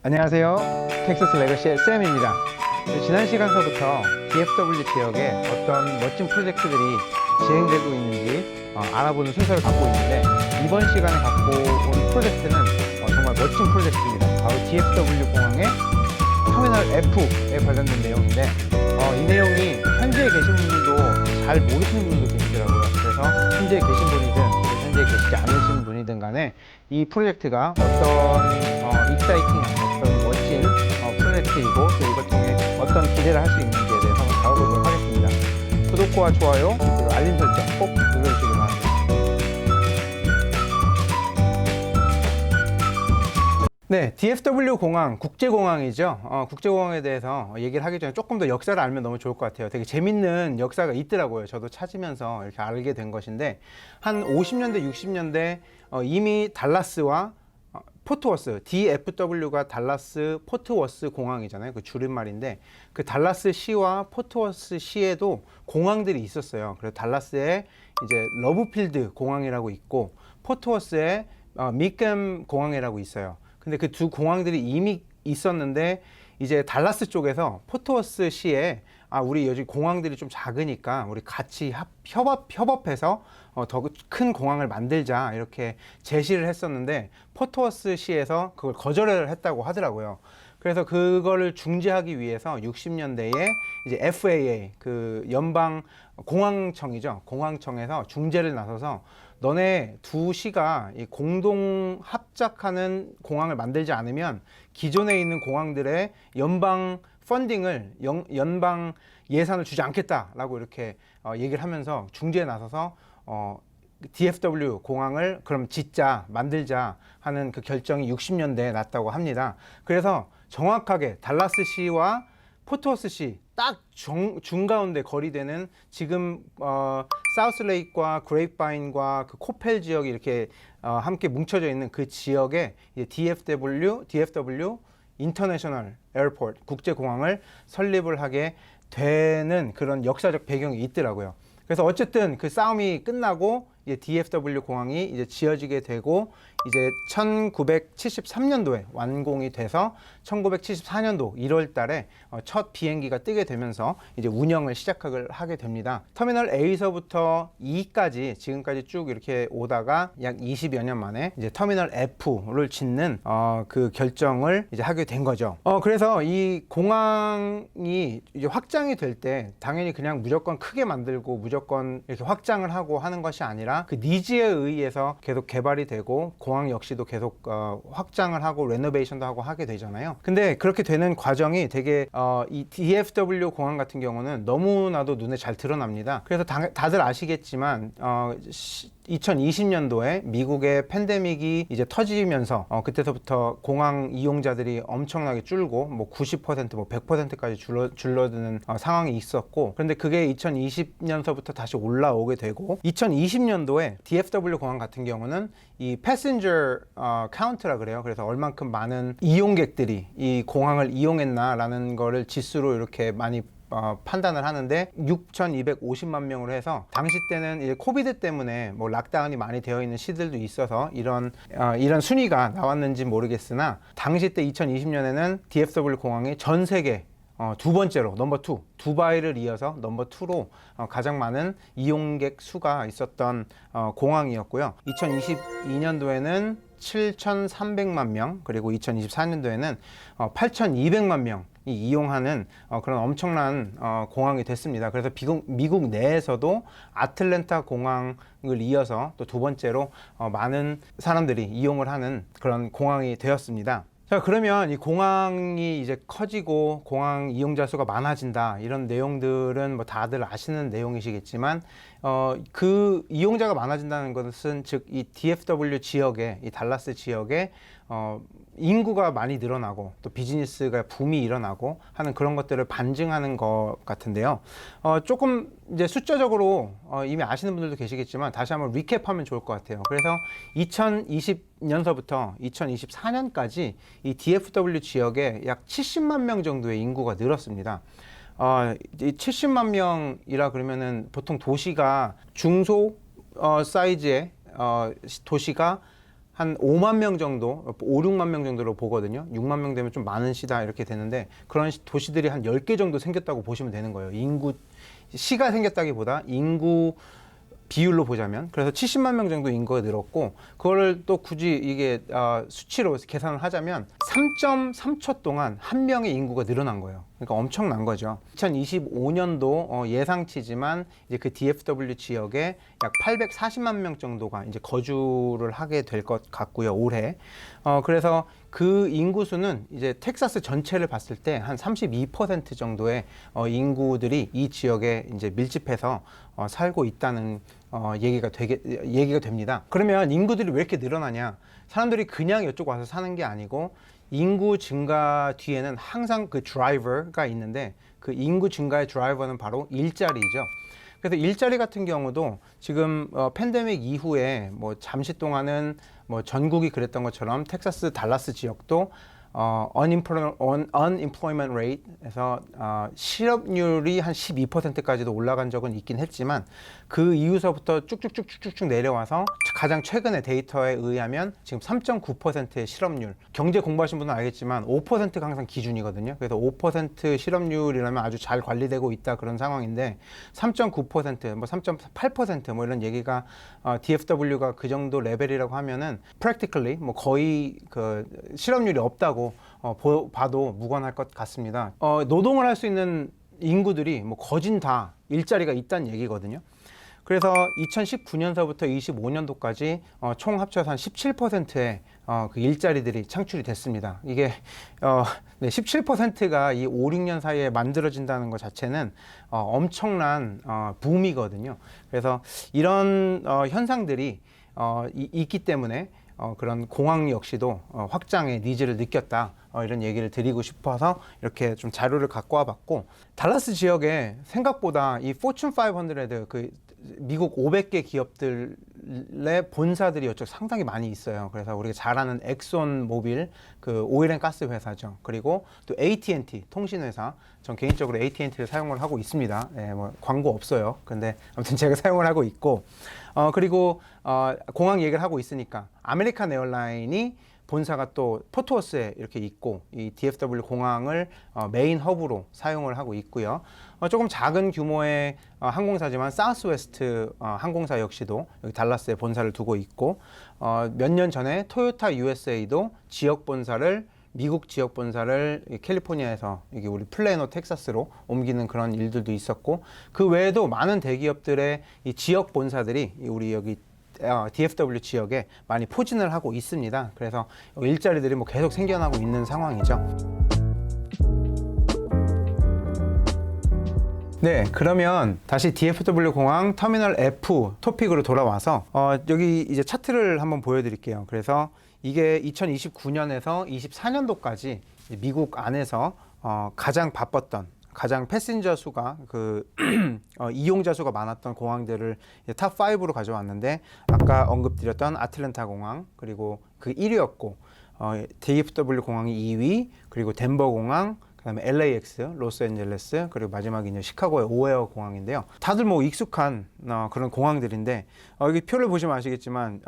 안녕하세요. 텍사스 레거시의 샘입니다. 지난 시간서부터 DFW 지역에 어떤 멋진 프로젝트들이 진행되고 있는지 알아보는 순서를 갖고 있는데, 이번 시간에 갖고 온 프로젝트는 정말 멋진 프로젝트입니다. 바로 DFW 공항의 터미널 F에 관련된 내용인데, 이 내용이 현지에 계신 분들도 잘 모르시는 분들도 계시더라고요. 그래서 현지에 계신 분이든 현지에 계시지 않으신 분이든 간에 이 프로젝트가 어떤 익사이팅한 어떤 멋진 프로젝트이고, 또 이것 통해 어떤 기대를 할 수 있는지에 대해서 한번 다뤄보도록 하겠습니다. 구독과 좋아요 그리고 알림 설정 꼭 눌러주시기 바랍니다. 네, DFW 공항, 국제공항이죠. 국제공항에 대해서 얘기를 하기 전에 조금 더 역사를 알면 너무 좋을 것 같아요. 되게 재밌는 역사가 있더라고요. 저도 찾으면서 이렇게 알게 된 것인데, 한 50년대, 60년대 이미 달라스와 포트워스, DFW가 달라스 포트워스 공항이잖아요. 그 줄임말인데, 그 달라스 시와 포트워스 시에도 공항들이 있었어요. 그래서 달라스에 이제 러브필드 공항이라고 있고, 포트워스에 미캠 공항이라고 있어요. 근데 그 두 공항들이 이미 있었는데, 이제 달라스 쪽에서 포트워스 시에 우리 여기 공항들이 좀 작으니까 우리 같이 협업해서 더 큰 공항을 만들자, 이렇게 제시를 했었는데, 포트워스 시에서 그걸 거절을 했다고 하더라고요. 그래서 그거를 중지하기 위해서 60년대에 이제 FAA, 그 연방 공항청이죠. 공항청에서 중재를 나서서 너네 두 시가 이 공동 합작하는 공항을 만들지 않으면 기존에 있는 공항들의 연방 펀딩을 연방 예산을 주지 않겠다라고 이렇게 얘기를 하면서 중재에 나서서 DFW 공항을 그럼 짓자, 만들자 하는 그 결정이 60년대에 났다고 합니다. 그래서 정확하게 달라스시와 포트워스시 딱 중가운데 거리되는, 지금 사우스레이크와 그레이프바인과 그 코펠 지역이 이렇게 함께 뭉쳐져 있는 그 지역에 DFW 인터내셔널 에어포트, 국제공항을 설립을 하게 되는 그런 역사적 배경이 있더라고요. 그래서 어쨌든 그 싸움이 끝나고 DFW 공항이 이제 지어지게 되고, 이제 1973년도에 완공이 돼서 1974년도 1월 달에 첫 비행기가 뜨게 되면서 이제 운영을 시작을 하게 됩니다. 터미널 A서부터 E까지 지금까지 쭉 이렇게 오다가 약 20여 년 만에 이제 터미널 F를 짓는 그 결정을 이제 하게 된 거죠. 그래서 이 공항이 이제 확장이 될 때 당연히 그냥 무조건 크게 만들고 무조건 이렇게 확장을 하고 하는 것이 아니라, 그 니즈에 의해서 계속 개발이 되고 공항 역시도 계속 확장을 하고 레노베이션도 하고 하게 되잖아요. 근데 그렇게 되는 과정이 되게 이 DFW 공항 같은 경우는 너무나도 눈에 잘 드러납니다. 그래서 다들 아시겠지만 2020년도에 미국의 팬데믹이 이제 터지면서 그때서부터 공항 이용자들이 엄청나게 줄고 뭐 90% 뭐 100%까지 줄어드는 상황이 있었고, 그런데 그게 2020년서부터 다시 올라오게 되고, 2020년도에 DFW 공항 같은 경우는 이 패신저 카운트라 그래요. 그래서 얼만큼 많은 이용객들이 이 공항을 이용했나라는 거를 지수로 이렇게 많이 판단을 하는데, 6,250만 명으로 해서, 당시 때는 이제 코비드 때문에 뭐 락다운이 많이 되어 있는 시들도 있어서 이런 순위가 나왔는지 모르겠으나, 당시 때 2020년에는 DFW 공항이 전 세계 두 번째로 넘버 2, 두바이를 이어서 넘버 2로 가장 많은 이용객 수가 있었던 공항이었고요. 2022년도에는 7,300만 명, 그리고 2024년도에는 8,200만 명이 이용하는 그런 엄청난 공항이 됐습니다. 그래서 미국 내에서도 아틀랜타 공항을 이어서 또 두 번째로 많은 사람들이 이용을 하는 그런 공항이 되었습니다. 자, 그러면 이 공항이 이제 커지고 공항 이용자 수가 많아진다, 이런 내용들은 뭐 다들 아시는 내용이시겠지만, 그 이용자가 많아진다는 것은 즉 이 DFW 지역에, 이 달라스 지역에 인구가 많이 늘어나고 또 비즈니스가 붐이 일어나고 하는 그런 것들을 반증하는 것 같은데요. 조금 이제 숫자적으로 이미 아시는 분들도 계시겠지만 다시 한번 리캡하면 좋을 것 같아요. 그래서 2020년서부터 2024년까지 이 DFW 지역에 약 70만 명 정도의 인구가 늘었습니다. 이 70만 명이라 그러면은 보통 도시가 중소 사이즈의 도시가 한 5만 명 정도, 5, 6만 명 정도로 보거든요. 6만 명 되면 좀 많은 시다 이렇게 되는데 그런 도시들이 한 10개 정도 생겼다고 보시면 되는 거예요. 시가 생겼다기보다 인구 비율로 보자면. 그래서 70만 명 정도 인구가 늘었고, 그거를 또 굳이 이게 수치로 계산을 하자면 3.3초 동안 한 명의 인구가 늘어난 거예요. 그러니까 엄청난 거죠. 2025년도 예상치지만 이제 그 DFW 지역에 약 840만 명 정도가 이제 거주를 하게 될 것 같고요, 올해. 그래서 그 인구수는 이제 텍사스 전체를 봤을 때 한 32% 정도의 인구들이 이 지역에 이제 밀집해서 살고 있다는 얘기가 됩니다. 그러면 인구들이 왜 이렇게 늘어나냐? 사람들이 그냥 이쪽 와서 사는 게 아니고 인구 증가 뒤에는 항상 그 드라이버가 있는데 그 인구 증가의 드라이버는 바로 일자리죠. 그래서 일자리 같은 경우도 지금 팬데믹 이후에 뭐 잠시 동안은 뭐 전국이 그랬던 것처럼 텍사스 달라스 지역도 unemployment rate에서 실업률이 한 12%까지도 올라간 적은 있긴 했지만 그 이후서부터 쭉쭉쭉쭉쭉 내려와서 가장 최근의 데이터에 의하면 지금 3.9%의 실업률. 경제 공부하신 분은 알겠지만 5%가 항상 기준이거든요. 그래서 5% 실업률이라면 아주 잘 관리되고 있다 그런 상황인데 3.9%, 뭐 3.8% 뭐 이런 얘기가 DFW가 그 정도 레벨이라고 하면은 practically 뭐 거의 그 실업률이 없다고 봐도 무관할 것 같습니다. 노동을 할 수 있는 인구들이 뭐 거진 다 일자리가 있다는 얘기거든요. 그래서 2019년서부터 25년도까지 총 합쳐서 한 17%의 그 일자리들이 창출이 됐습니다. 이게 17%가 이 5, 6년 사이에 만들어진다는 것 자체는 엄청난 붐이거든요. 그래서 이런 현상들이 있기 때문에 그런 공항 역시도 확장의 니즈를 느꼈다, 이런 얘기를 드리고 싶어서 이렇게 좀 자료를 갖고 와봤고, 달라스 지역에 생각보다 이 포춘 500 그 미국 500개 기업들의 본사들이 이쪽 상당히 많이 있어요. 그래서 우리가 잘 아는 엑손 모빌, 그 오일앤가스 회사죠. 그리고 또 AT&T 통신회사. 전 개인적으로 AT&T를 사용을 하고 있습니다. 뭐 광고 없어요. 근데 아무튼 제가 사용을 하고 있고, 그리고 공항 얘기를 하고 있으니까 아메리칸 에어라인이 본사가 또 포트워스에 이렇게 있고, 이 DFW 공항을 메인 허브로 사용을 하고 있고요. 조금 작은 규모의 항공사지만 사우스웨스트 항공사 역시도 여기 달라스에 본사를 두고 있고, 몇 년 전에 토요타 USA도 미국 지역 본사를 캘리포니아에서 여기 우리 플레노 텍사스로 옮기는 그런 일들도 있었고, 그 외에도 많은 대기업들의 이 지역 본사들이 우리 여기 DFW 지역에 많이 포진을 하고 있습니다. 그래서 일자리들이 뭐 계속 생겨나고 있는 상황이죠. 네, 그러면 다시 DFW 공항 터미널 F 토픽으로 돌아와서 여기 이제 차트를 한번 보여드릴게요. 그래서 이게 2029년에서 24년도까지 미국 안에서 가장 바빴던, 가장 패신저 수가 이용자 수가 많았던 공항들을 탑 5로 가져왔는데, 아까 언급드렸던 아틀랜타 공항, 그리고 그 1위였고, DFW 공항이 2위, 그리고 덴버 공항, 그다음에 LAX, 로스앤젤레스, 그리고 마지막에 이제 시카고의 오헤어 공항인데요. 다들 뭐 익숙한 그런 공항들인데, 여기 표를 보시면 아시겠지만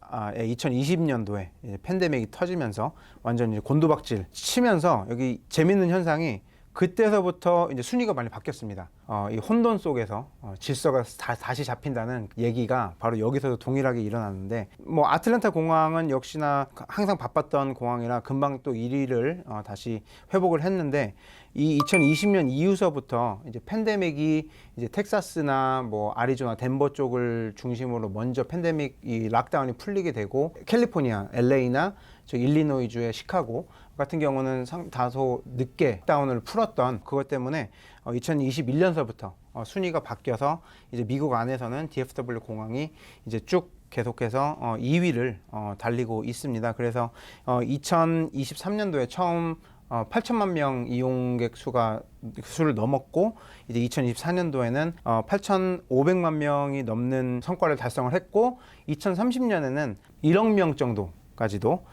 2020년도에 팬데믹이 터지면서 완전 이제 곤두박질 치면서, 여기 재밌는 현상이 그때서부터 이제 순위가 많이 바뀌었습니다. 이 혼돈 속에서 질서가 다시 잡힌다는 얘기가 바로 여기서도 동일하게 일어났는데, 뭐 아틀랜타 공항은 역시나 항상 바빴던 공항이라 금방 또 1위를 다시 회복을 했는데, 이 2020년 이후서부터 이제 팬데믹이 이제 텍사스나 뭐 아리조나, 덴버 쪽을 중심으로 먼저 팬데믹 이 락다운이 풀리게 되고, 캘리포니아, LA나 저 일리노이주의 시카고 같은 경우는 다소 늦게 다운을 풀었던 그것 때문에 2021년서부터 순위가 바뀌어서 이제 미국 안에서는 DFW 공항이 이제 쭉 계속해서 2위를 달리고 있습니다. 그래서 2023년도에 처음 8천만 명 이용객 수를 넘었고, 이제 2024년도에는 8,500만 명이 넘는 성과를 달성을 했고, 2030년에는 1억 명 정도까지도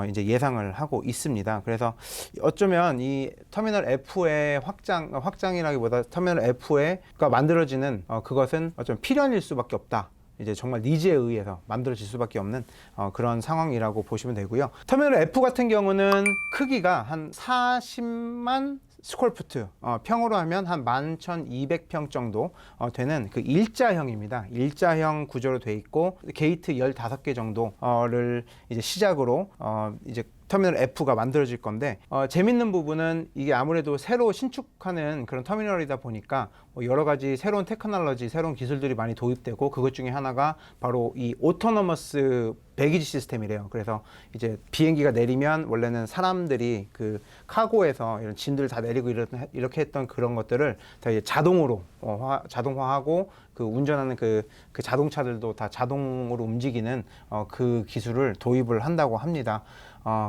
이제 예상을 하고 있습니다. 그래서 어쩌면 이 터미널 F의 확장이라기보다 터미널 F가 만들어지는 그것은 어쩌면 필연일 수밖에 없다, 이제 정말 니즈에 의해서 만들어질 수밖에 없는 그런 상황이라고 보시면 되고요. 터미널 F 같은 경우는 크기가 한 40만 스퀘어푸트, 평으로 하면 한 11,200평 정도 되는 그 일자형입니다. 일자형 구조로 돼 있고 게이트 15개 정도를 이제 시작으로 이제 터미널 F가 만들어질 건데 재밌는 부분은 이게 아무래도 새로 신축하는 그런 터미널이다 보니까 여러 가지 새로운 테크놀로지, 새로운 기술들이 많이 도입되고 그것 중에 하나가 바로 이 오토노머스 배기지 시스템이래요. 그래서 이제 비행기가 내리면 원래는 사람들이 그 카고에서 이런 짐들 다 내리고 이렇게 했던 그런 것들을 다 이제 자동으로 자동화하고 그 운전하는 그 자동차들도 다 자동으로 움직이는 그 기술을 도입을 한다고 합니다.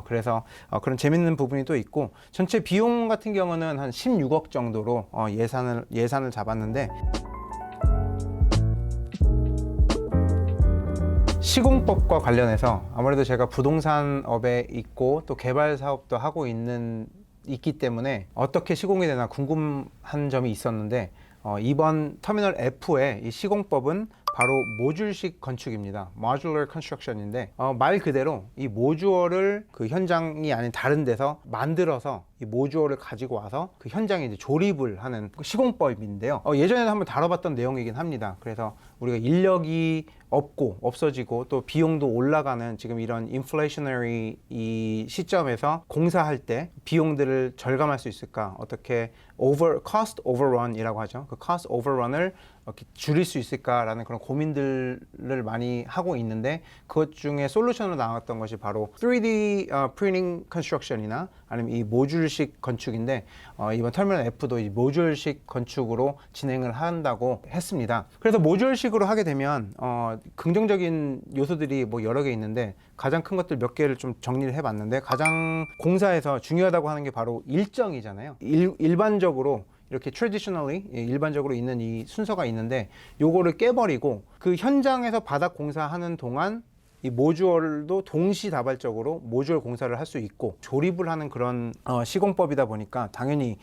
그래서 그런 재밌는 부분이 또 있고 전체 비용 같은 경우는 한 16억 정도로 예산을 잡았는데 시공법과 관련해서 아무래도 제가 부동산업에 있고 또 개발 사업도 하고 있기 때문에 어떻게 시공이 되나 궁금한 점이 있었는데 이번 터미널 F의 이 시공법은 바로 모듈식 건축입니다. Modular Construction인데 말 그대로 이 모듈을 그 현장이 아닌 다른 데서 만들어서 이 모듈을 가지고 와서 그 현장에 이제 조립을 하는 시공법인데요. 예전에도 한번 다뤄봤던 내용이긴 합니다. 그래서 우리가 인력이 없어지고 또 비용도 올라가는 지금 이런 인플레이셔너리 이 시점에서 공사할 때 비용들을 절감할 수 있을까? 어떻게 cost overrun이라고 하죠. 그 cost overrun을 이렇게 줄일 수 있을까라는 그런 고민들을 많이 하고 있는데 그것 중에 솔루션으로 나왔던 것이 바로 3D printing construction이나 아니면 이 모듈식 건축인데 이번 터미널 F도 이 모듈식 건축으로 진행을 한다고 했습니다. 그래서 모듈식으로 하게 되면 긍정적인 요소들이 뭐 여러 개 있는데 가장 큰 것들 몇 개를 좀 정리를 해봤는데 가장 공사에서 중요하다고 하는 게 바로 일정이잖아요. 일반적으로 이렇게 traditionally 일반적으로 있는 이 순서가 있는데 요거를 깨버리고 그 현장에서 바닥 공사하는 동안 이 모듈도 동시다발적으로 모듈 공사를 할 수 있고 조립을 하는 그런 시공법이다 보니까 당연히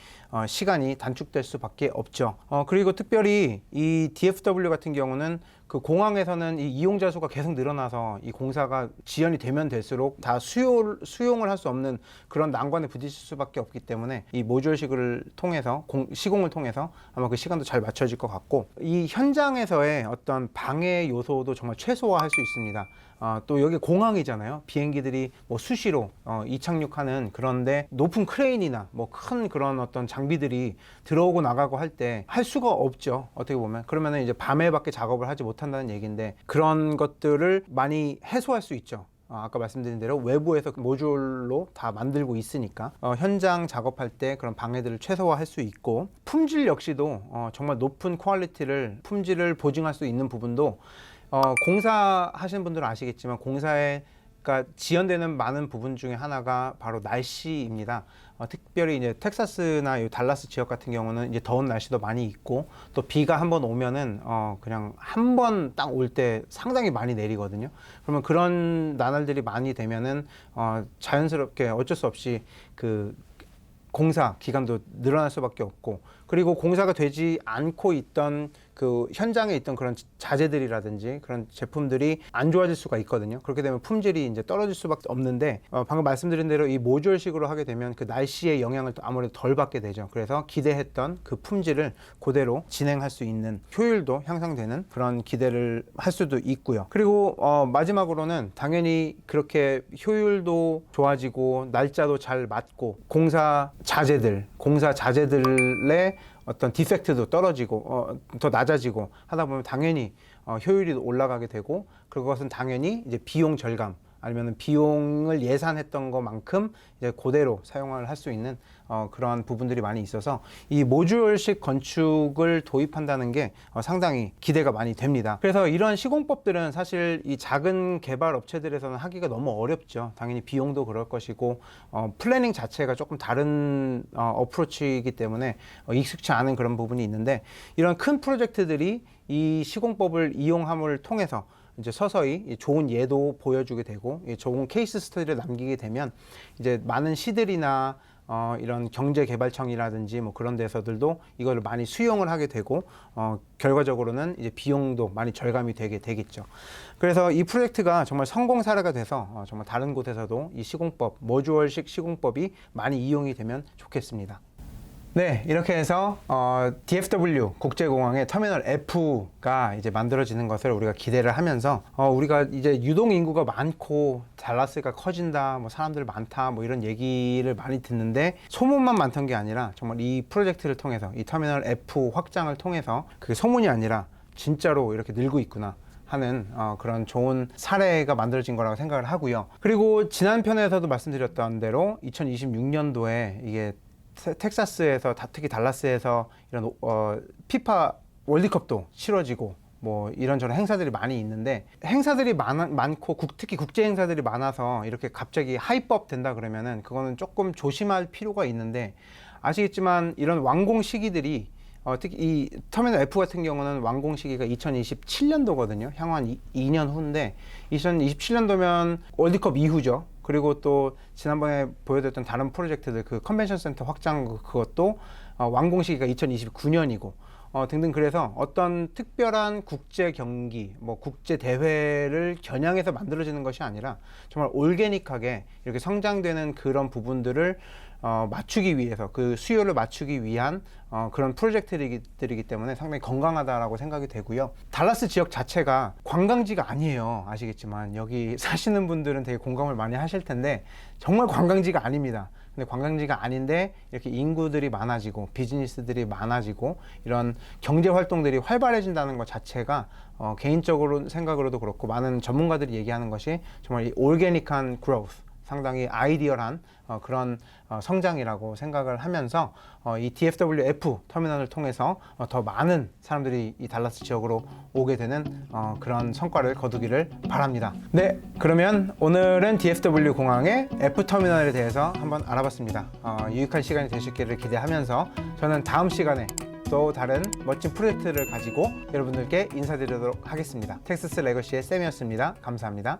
시간이 단축될 수밖에 없죠. 그리고 특별히 이 DFW 같은 경우는 그 공항에서는 이 이용자 수가 계속 늘어나서 이 공사가 지연이 되면 될수록 다 수용을 할 수 없는 그런 난관에 부딪힐 수밖에 없기 때문에 이 모듈식을 통해서 시공을 통해서 아마 그 시간도 잘 맞춰질 것 같고 이 현장에서의 어떤 방해 요소도 정말 최소화할 수 있습니다. 또 여기 공항이잖아요. 비행기들이 뭐 수시로 이착륙하는 그런데 높은 크레인이나 뭐 큰 그런 어떤 장비들이 들어오고 나가고 할 때 할 수가 없죠. 어떻게 보면 그러면은 이제 밤에밖에 작업을 하지 못한다는 얘기인데 그런 것들을 많이 해소할 수 있죠. 아까 말씀드린 대로 외부에서 모듈로 다 만들고 있으니까 현장 작업할 때 그런 방해들을 최소화할 수 있고 품질 역시도 정말 높은 퀄리티를 품질을 보증할 수 있는 부분도 공사하시는 분들은 아시겠지만 공사에 그러니까 지연되는 많은 부분 중에 하나가 바로 날씨입니다. 특별히 이제 텍사스나 이 달라스 지역 같은 경우는 이제 더운 날씨도 많이 있고 또 비가 한번 오면은 그냥 한 번 딱 올 때 상당히 많이 내리거든요. 그러면 그런 나날들이 많이 되면은 자연스럽게 어쩔 수 없이 그 공사 기간도 늘어날 수밖에 없고 그리고 공사가 되지 않고 있던 그 현장에 있던 그런 자재들이라든지 그런 제품들이 안 좋아질 수가 있거든요. 그렇게 되면 품질이 이제 떨어질 수밖에 없는데 방금 말씀드린 대로 이 모듈식으로 하게 되면 그 날씨의 영향을 또 아무래도 덜 받게 되죠. 그래서 기대했던 그 품질을 그대로 진행할 수 있는 효율도 향상되는 그런 기대를 할 수도 있고요. 그리고 마지막으로는 당연히 그렇게 효율도 좋아지고 날짜도 잘 맞고 공사 자재들의 어떤 디펙트도 떨어지고 더 낮아지고 하다 보면 당연히 효율이 올라가게 되고 그것은 당연히 이제 비용 절감 아니면 비용을 예산했던 것만큼 이제 그대로 사용을 할 수 있는 그러한 부분들이 많이 있어서 이 모듈식 건축을 도입한다는 게 상당히 기대가 많이 됩니다. 그래서 이런 시공법들은 사실 이 작은 개발 업체들에서는 하기가 너무 어렵죠. 당연히 비용도 그럴 것이고 플래닝 자체가 조금 다른 어프로치이기 때문에 익숙치 않은 그런 부분이 있는데 이런 큰 프로젝트들이 이 시공법을 이용함을 통해서 이제 서서히 좋은 예도 보여주게 되고 좋은 케이스 스터디를 남기게 되면 이제 많은 시들이나 이런 경제개발청이라든지 뭐 그런 데서들도 이거를 많이 수용을 하게 되고 결과적으로는 이제 비용도 많이 절감이 되게 되겠죠. 그래서 이 프로젝트가 정말 성공 사례가 돼서 정말 다른 곳에서도 이 시공법, 모듈식 시공법이 많이 이용이 되면 좋겠습니다. 네, 이렇게 해서 DFW 국제공항의 터미널 F가 이제 만들어지는 것을 우리가 기대를 하면서 우리가 이제 유동 인구가 많고 달라스가 커진다, 뭐 사람들 많다, 뭐 이런 얘기를 많이 듣는데 소문만 많던 게 아니라 정말 이 프로젝트를 통해서 이 터미널 F 확장을 통해서 그게 소문이 아니라 진짜로 이렇게 늘고 있구나 하는 그런 좋은 사례가 만들어진 거라고 생각을 하고요. 그리고 지난 편에서도 말씀드렸던 대로 2026년도에 이게 텍사스에서 특히 달라스에서 이런 피파 월드컵도 치러지고 뭐 이런저런 행사들이 많이 있는데 행사들이 많고 특히 국제 행사들이 많아서 이렇게 갑자기 하이법 된다 그러면은 그거는 조금 조심할 필요가 있는데 아시겠지만 이런 완공 시기들이 특히 이 터미널 F 같은 경우는 완공 시기가 2027년도거든요. 향후 2년 후인데 2027년도면 월드컵 이후죠. 그리고 또 지난번에 보여드렸던 다른 프로젝트들 그 컨벤션 센터 확장 그것도 완공 시기가 2029년이고 등등. 그래서 어떤 특별한 국제 경기, 뭐 국제 대회를 겨냥해서 만들어지는 것이 아니라 정말 올게닉하게 이렇게 성장되는 그런 부분들을 맞추기 위해서 그 수요를 맞추기 위한 그런 프로젝트들이기 때문에 상당히 건강하다라고 생각이 되고요. 달라스 지역 자체가 관광지가 아니에요. 아시겠지만 여기 사시는 분들은 되게 공감을 많이 하실 텐데 정말 관광지가 아닙니다. 근데 관광지가 아닌데 이렇게 인구들이 많아지고 비즈니스들이 많아지고 이런 경제 활동들이 활발해진다는 것 자체가 개인적으로 생각으로도 그렇고 많은 전문가들이 얘기하는 것이 정말 이 올게닉한 그로스, 상당히 아이디얼한 그런 성장이라고 생각을 하면서 이 DFW 터미널을 통해서 더 많은 사람들이 이 달라스 지역으로 오게 되는 그런 성과를 거두기를 바랍니다. 네, 그러면 오늘은 DFW 공항의 F 터미널에 대해서 한번 알아봤습니다. 유익한 시간이 되셨기를 기대하면서 저는 다음 시간에 또 다른 멋진 프로젝트를 가지고 여러분들께 인사드리도록 하겠습니다. 텍사스 레거시의 쌤이었습니다. 감사합니다.